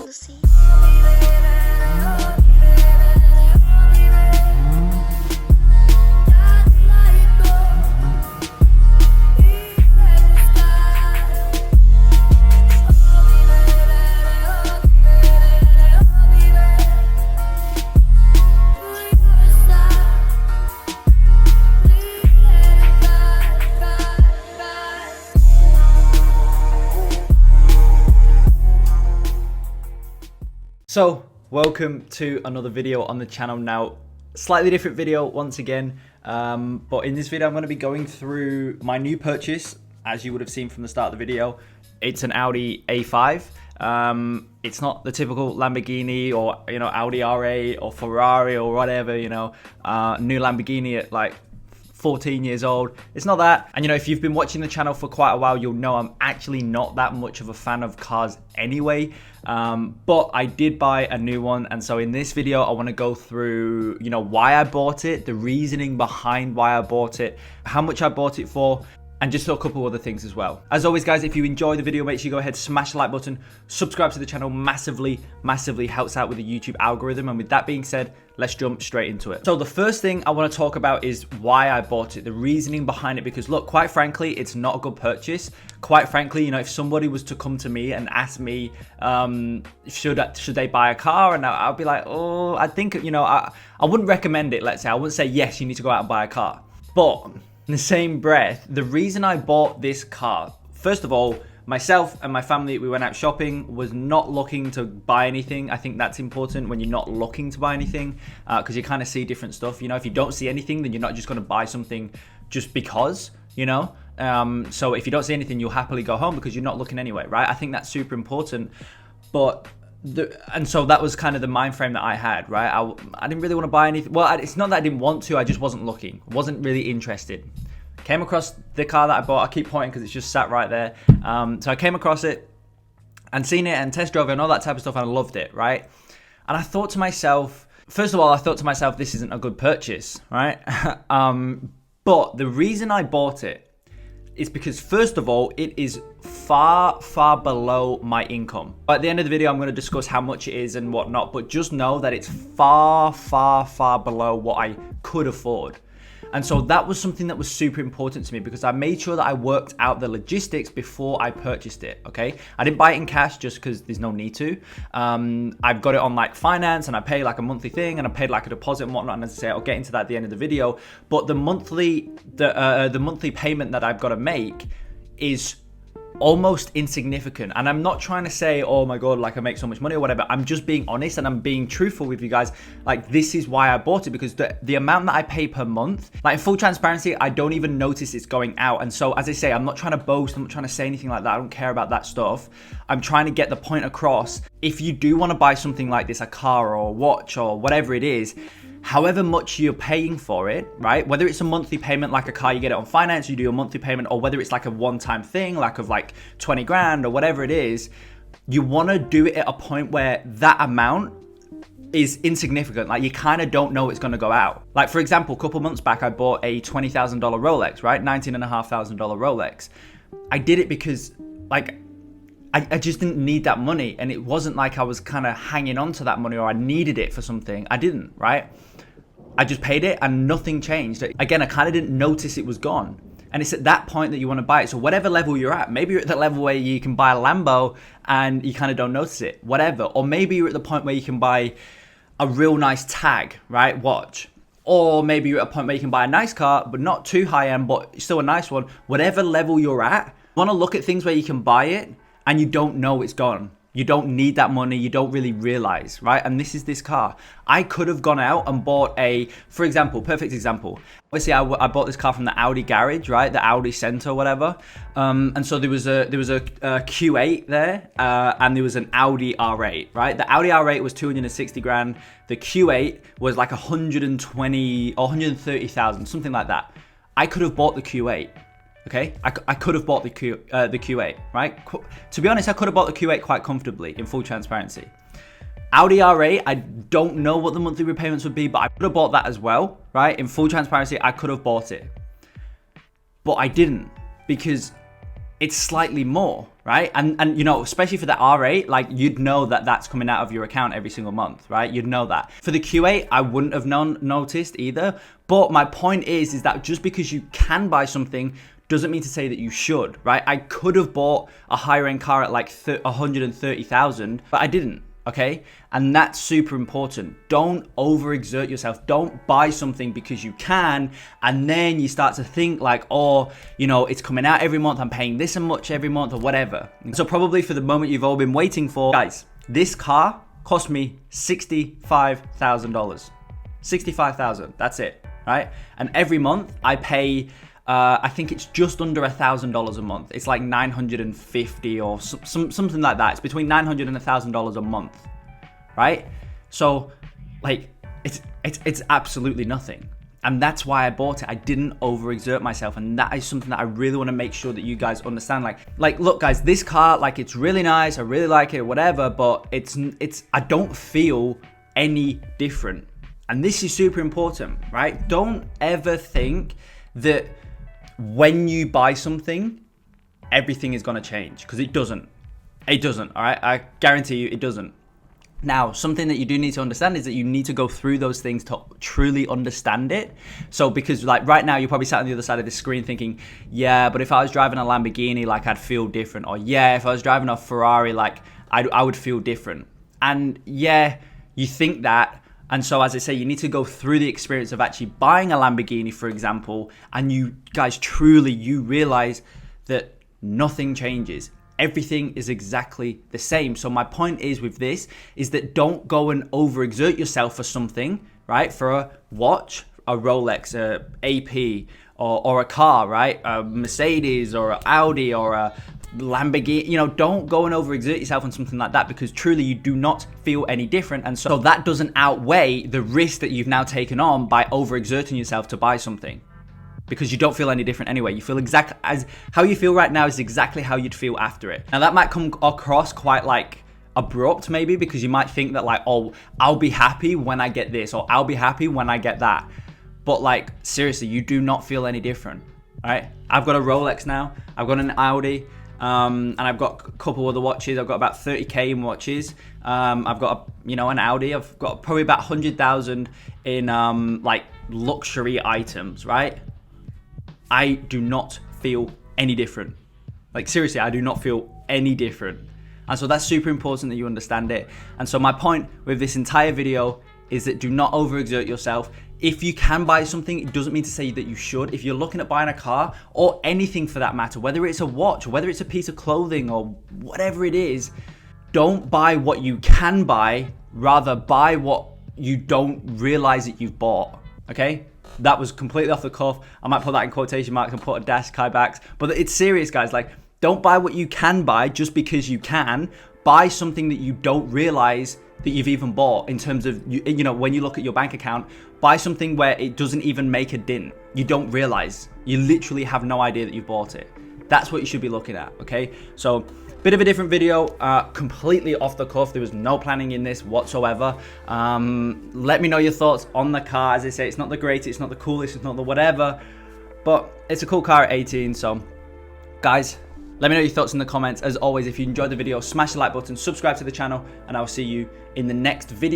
Lucy. So, welcome to another video on the channel now. Slightly different video once again, but in this video I'm going to be going through my new purchase. As you would have seen from the start of the video, it's an Audi A5. It's not the typical Lamborghini or Audi R8 or Ferrari or whatever, new Lamborghini at like 14 years old. It's not that. And if you've been watching the channel for quite a while, you'll know I'm actually not that much of a fan of cars anyway. But I did buy a new one, and so in this video I want to go through why I bought it, the reasoning behind why I bought it, how much I bought it for, and just a couple other things as well. As always, guys, if you enjoy the video, make sure you go ahead, smash the like button, subscribe to the channel. Massively helps out with the YouTube algorithm. And with that being said, let's jump straight into it. So the first thing I want to talk about is why I bought it, the reasoning behind it, because look, quite frankly, it's not a good purchase. Quite frankly, if somebody was to come to me and ask me, should they buy a car? And I'll be like, oh, I think, I wouldn't recommend it. Let's say I wouldn't say, yes, you need to go out and buy a car. But in the same breath, the reason I bought this car, first of all, myself and my family, we went out shopping, was not looking to buy anything. I think that's important when you're not looking to buy anything, because you kind of see different stuff. If you don't see anything, then you're not just going to buy something just because, So if you don't see anything, you'll happily go home because you're not looking anyway, right? I think that's super important. But and so that was kind of the mind frame that I had, right? I didn't really want to buy anything. Well, it's not that I didn't want to, I just wasn't looking, wasn't really interested. Came across the car that I bought. I keep pointing because it's just sat right there. So I came across it and seen it and test drove it and all that type of stuff, and I loved it, right? And I thought to myself, first of all, this isn't a good purchase, right? But the reason I bought it is because, first of all, it is far below my income. At the end of the video, I'm going to discuss how much it is and whatnot, but just know that it's far below what I could afford. And so that was something that was super important to me, because I made sure that I worked out the logistics before I purchased it, okay? I didn't buy it in cash just because there's no need to. I've got it on like finance, and I pay like a monthly thing, and I paid like a deposit and whatnot, and as I say, I'll get into that at the end of the video. But the monthly payment that I've got to make is almost insignificant. And I'm not trying to say, oh my god, like I make so much money or whatever. I'm just being honest and I'm being truthful with you guys. Like, this is why I bought it, because the amount that I pay per month, like in full transparency, I don't even notice it's going out. And so, as I say, I'm not trying to boast, I'm not trying to say anything like that. I don't care about that stuff. I'm trying to get the point across. If you do want to buy something like this, a car or a watch or whatever it is, however much you're paying for it, right? Whether it's a monthly payment like a car, you get it on finance, you do a monthly payment, or whether it's like a one-time thing, like of like 20 grand or whatever it is, you want to do it at a point where that amount is insignificant. Like, you kind of don't know it's going to go out. Like, for example, a couple months back, I bought a $20,000 Rolex, right? $19,500 Rolex. I did it because like, I just didn't need that money, and it wasn't like I was kind of hanging on to that money or I needed it for something. I didn't, right? I just paid it and nothing changed. Again, I kind of didn't notice it was gone. And it's at that point that you want to buy it. So whatever level you're at, maybe you're at that level where you can buy a Lambo and you kind of don't notice it, whatever. Or maybe you're at the point where you can buy a real nice tag, right? Watch. Or maybe you're at a point where you can buy a nice car, but not too high end, but still a nice one. Whatever level you're at, you want to look at things where you can buy it and you don't know it's gone. You don't need that money. You don't really realize, right? And this is this car. I could have gone out and bought for example, perfect example. Obviously, I bought this car from the Audi garage, right? The Audi Center, whatever. And so there was a Q8 there, and there was an Audi R8, right? The Audi R8 was 260 grand. The Q8 was like 120 or 130,000, something like that. I could have bought the Q8. Okay, I could have bought the Q8, right? To be honest, I could have bought the Q8 quite comfortably, in full transparency. Audi R8, I don't know what the monthly repayments would be, but I could have bought that as well, right? In full transparency, I could have bought it. But I didn't, because it's slightly more, right? And you know, especially for the R8, like you'd know that that's coming out of your account every single month, right? You'd know that. For the Q8, I wouldn't have noticed either. But my point is that just because you can buy something doesn't mean to say that you should, right? I could have bought a higher end car at like 130,000, but I didn't. Okay, and that's super important. Don't overexert yourself. Don't buy something because you can, and then you start to think like, oh, you know, it's coming out every month, I'm paying this much every month or whatever. So probably for the moment you've all been waiting for, guys, this car cost me $65,000. 65,000, that's it, right? And every month I pay I think it's just under $1,000 a month. It's like 950 or something like that. It's between $900 and $1,000 a month, right? So, like, it's absolutely nothing, and that's why I bought it. I didn't overexert myself, and that is something that I really want to make sure that you guys understand. Like, look, guys, this car, like, it's really nice. I really like it, or whatever. But it's I don't feel any different, and this is super important, right? Don't ever think that when you buy something, everything is going to change, because it doesn't. It doesn't, all right? I guarantee you it doesn't. Now, something that you do need to understand is that you need to go through those things to truly understand it. So, because like right now, you're probably sat on the other side of the screen thinking, yeah, but if I was driving a Lamborghini, like I'd feel different. Or yeah, if I was driving a Ferrari, like I would feel different. And yeah, you think that. And so, as I say, you need to go through the experience of actually buying a Lamborghini, for example, and you guys you realize that nothing changes. Everything is exactly the same. So my point is with this is that don't go and overexert yourself for something, right? For a watch, a Rolex, a AP, or a car, right? A Mercedes or an Audi or a Lamborghini. You know, don't go and overexert yourself on something like that, because truly you do not feel any different. And so that doesn't outweigh the risk that you've now taken on by overexerting yourself to buy something, because you don't feel any different anyway. You feel exactly as how you feel right now is exactly how you'd feel after it. Now that might come across quite like abrupt maybe, because you might think that like, oh, I'll be happy when I get this, or I'll be happy when I get that. But like, seriously, you do not feel any different, right? I've got a Rolex now, I've got an Audi, and I've got a couple other watches. I've got about 30k in watches. I've got an Audi. I've got probably about 100,000 in like luxury items, right? I do not feel any different. Like seriously, I do not feel any different. And so that's super important that you understand it. And so my point with this entire video is that do not overexert yourself. If you can buy something, it doesn't mean to say that you should. If you're looking at buying a car or anything for that matter, whether it's a watch, or whether it's a piece of clothing or whatever it is, don't buy what you can buy, rather buy what you don't realize that you've bought, okay? That was completely off the cuff. I might put that in quotation marks and put a dash Kybacks, but it's serious, guys. Like, don't buy what you can buy just because you can. Buy something that you don't realize that you've even bought, in terms of, you know, when you look at your bank account, buy something where it doesn't even make a dent. You don't realize. You literally have no idea that you've bought it. That's what you should be looking at, okay? So, bit of a different video, completely off the cuff. There was no planning in this whatsoever. Let me know your thoughts on the car. As I say, it's not the greatest, it's not the coolest, it's not the whatever, but it's a cool car at 18, so guys, let me know your thoughts in the comments. As always, if you enjoyed the video, smash the like button, subscribe to the channel, and I'll see you in the next video.